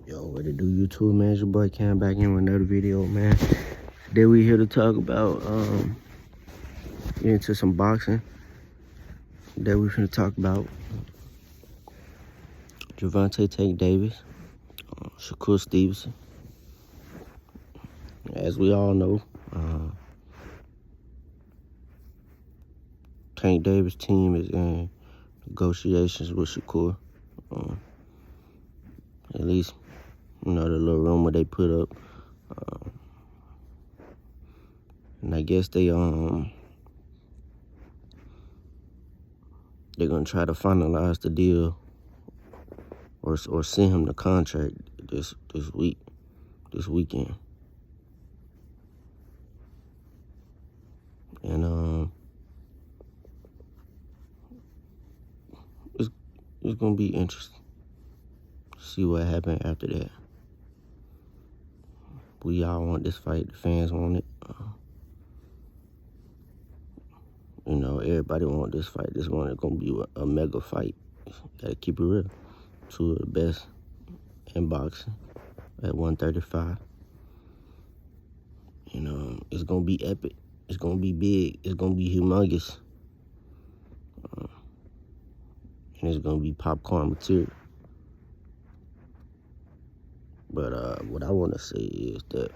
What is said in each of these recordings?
Yo, what it do, YouTube, man? It's your boy Cam back in with another video, man. Today we here to talk about get into some boxing. Today we finna talk about Gervonta Davis, Shakur Stevenson. As we all know, Tank Davis' team is in negotiations with Shakur. At least, the little rumor they put up. And I guess they're gonna try to finalize the deal or send him the contract this weekend. And it's gonna be interesting to see what happens after that. We all want this fight. The fans want it. Everybody want this fight. This one is gonna be a mega fight. Gotta keep it real. Two of the best in boxing at 135. It's gonna be epic. It's gonna be big. It's gonna be humongous. And it's gonna be popcorn material. But what I want to say is that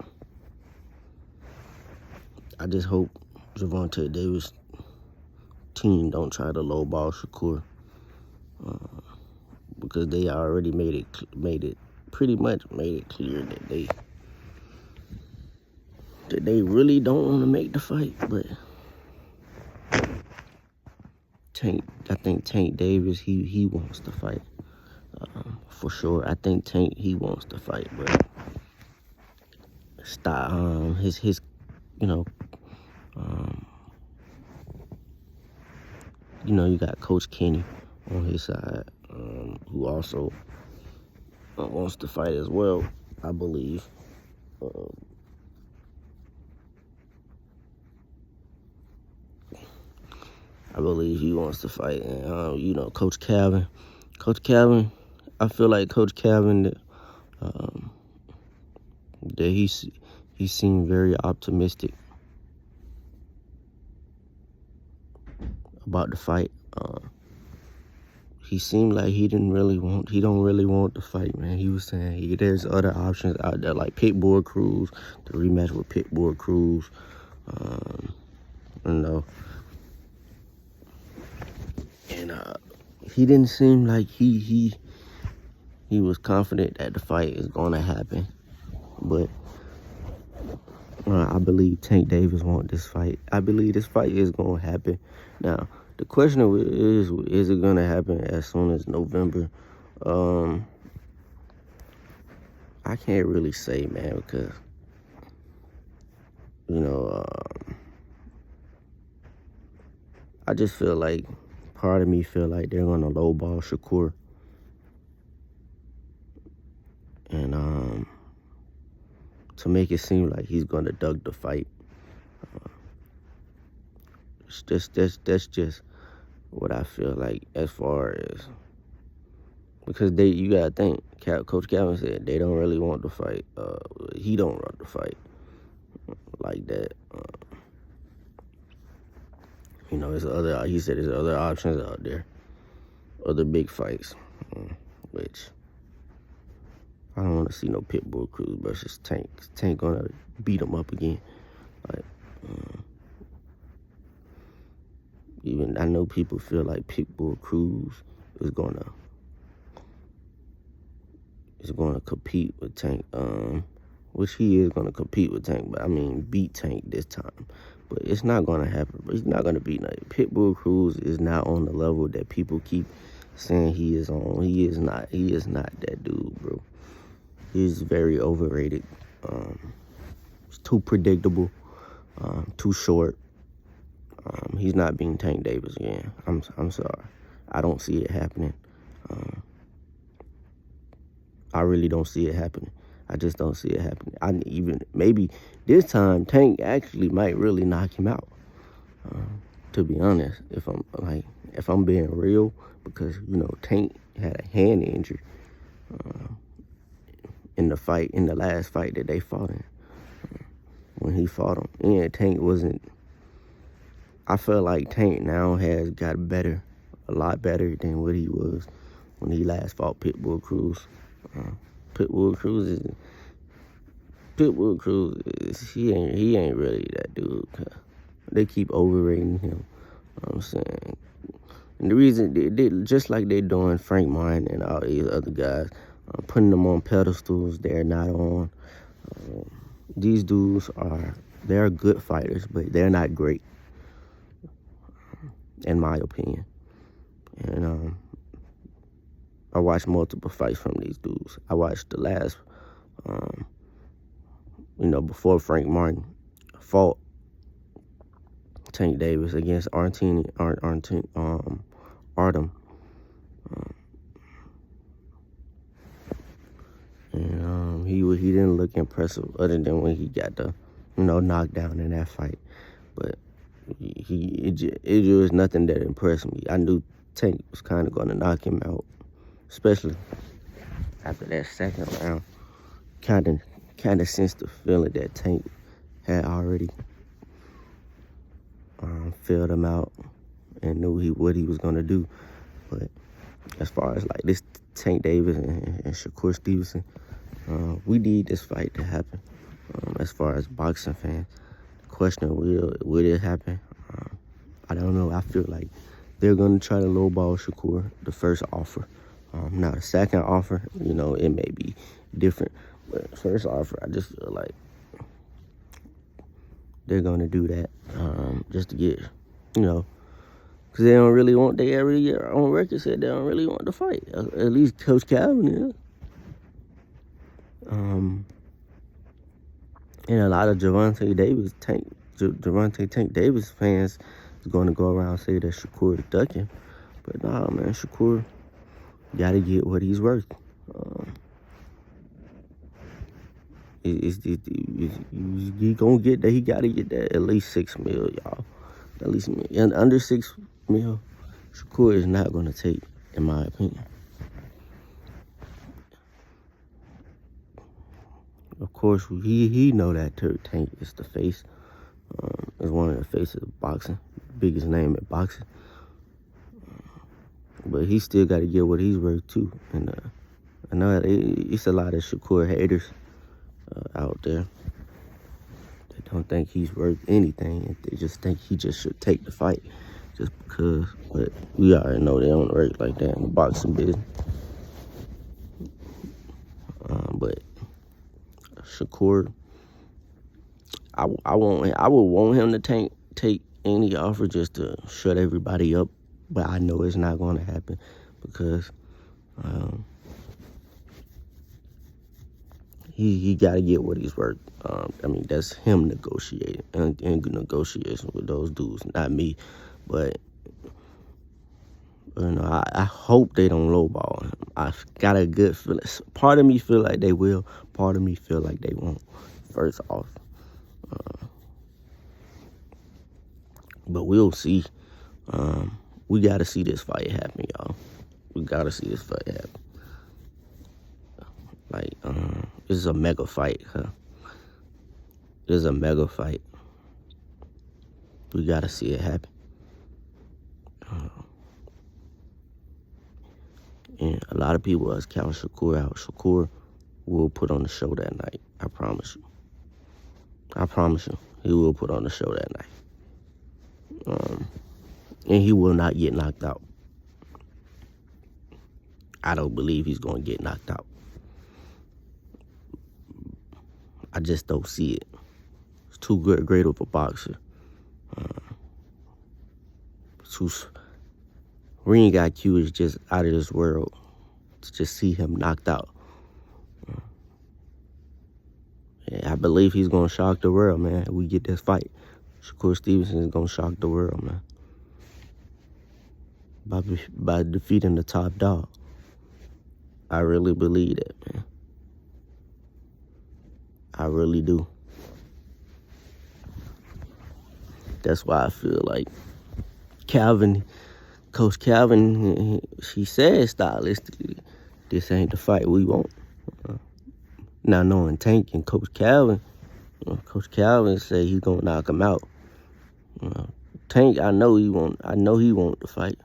I just hope Gervonta Davis' team don't try to lowball Shakur, because they already made it pretty much clear that they really don't want to make the fight. But I think Tank Davis, he wants to fight. For sure, I think Tank, he wants to fight, but you got Coach Kenny on his side, who also wants to fight as well, I believe. I believe he wants to fight, and Coach Calvin, I feel like Coach Calvin, that he seemed very optimistic about the fight. He seemed like he don't really want the fight, man. He was saying there's other options out there, like Pitbull Cruz, the rematch with Pitbull Cruz. And he didn't seem like he was confident that the fight is gonna happen. But I believe Tank Davis wants this fight. I believe this fight is gonna happen. Now, the question is it gonna happen as soon as November? I can't really say, man, because I just feel like part of me feel like they're gonna lowball Shakur, and to make it seem like he's gonna duck the fight. That's just what I feel like, as far as, because you gotta think, Coach Calvin said they don't really want the fight. He don't want the fight like that. He said there's other options out there, other big fights, which I don't want to see no Pitbull Cruz versus Tank. Tank gonna beat him up again. Like, even I know people feel like Pitbull Cruz is gonna compete with Tank, which he is gonna compete with Tank, but I mean beat Tank this time. But it's not gonna happen. He's not gonna beat nothing. Pitbull Cruz is not on the level that people keep saying he is on. He is not that dude, bro. He's very overrated. It's too predictable. Too short. He's not beating Tank Davis again. I'm sorry. I don't see it happening. I really don't see it happening. I just don't see it happening. Maybe this time Tank actually might really knock him out. To be honest, if I'm being real, because Tank had a hand injury. in the last fight that they fought in. When he fought him, and Tank wasn't. I feel like Tank now has got better, a lot better than what he was when he last fought Pitbull Cruz. Pitbull Cruz he ain't really that dude. They keep overrating him. You know what I'm saying? And the reason, they just like they're doing Frank Martin and all these other guys, putting them on pedestals they're not on. These dudes they're good fighters, but they're not great, in my opinion. And I watched multiple fights from these dudes. I watched the last, before Frank Martin fought Tank Davis against Artem. And he didn't look impressive other than when he got the knocked down in that fight. But it was nothing that impressed me. I knew Tank was kind of going to knock him out, especially after that second round. Kind of sensed the feeling that Tank had already filled him out and knew what he was going to do. But as far as like this Tank Davis and Shakur Stevenson, we need this fight to happen. As far as boxing fans, the question, will it happen? I don't know. I feel like they're going to try to lowball Shakur the first offer. Now the second offer, it may be different, but first offer, I just feel like they're going to do that just to get, because they don't really want, they every year on record said they don't really want to fight. At least Coach Calvin is. And a lot of Gervonta Tank Davis fans is going to go around and say that Shakur is ducking. But nah, man, Shakur got to get what he's worth. He gonna get that. He got to get that at least $6 million, y'all. At least and under $6 million, Shakur is not gonna take, in my opinion. Of course, he know that Tank is the face. Is one of the faces of boxing, biggest name in boxing. But he still got to get what he's worth too. And I know it's a lot of Shakur haters out there that don't think he's worth anything. They just think he just should take the fight just because. But we already know they don't work like that in the boxing business. But Shakur, I would want him to take any offer just to shut everybody up, but I know it's not going to happen because he got to get what he's worth. That's him negotiating and negotiation with those dudes, not me. But I hope they don't lowball him. I've got a good feeling. Part of me feel like they will. Part of me feel like they won't. First off, but we'll see. We got to see this fight happen, y'all. We got to see this fight happen. Like, this is a mega fight, huh? This is a mega fight. We got to see it happen. And a lot of people has count Shakur out. Shakur will put on the show that night. I promise you. I promise you. He will put on the show that night. And he will not get knocked out. I don't believe he's going to get knocked out. I just don't see it. He's too great of a boxer. Ring IQ is just out of this world to just see him knocked out. I believe he's going to shock the world, man, if we get this fight. Shakur Stevenson is going to shock the world, man. By defeating the top dog. I really believe that, man. I really do. That's why I feel like Coach Calvin, she said stylistically, this ain't the fight we want. Not knowing Tank and Coach Calvin. Coach Calvin said he's gonna knock him out. Tank, I know he won't the fight.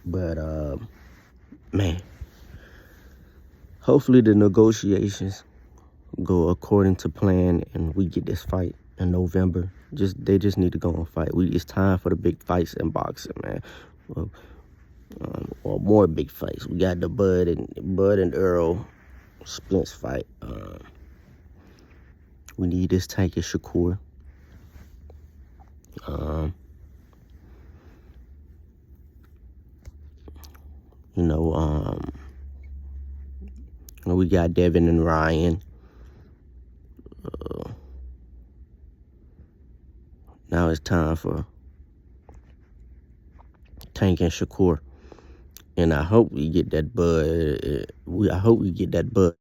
But man, hopefully the negotiations go according to plan and we get this fight in November. They just need to go and fight. It's time for the big fights in boxing, man. Or more big fights. We got the Bud and Earl Spence fight. We need this Tank and Shakur. We got Devin and Ryan. Now it's time for Tank and Shakur. And I hope we get that Bud. I hope we get that Bud.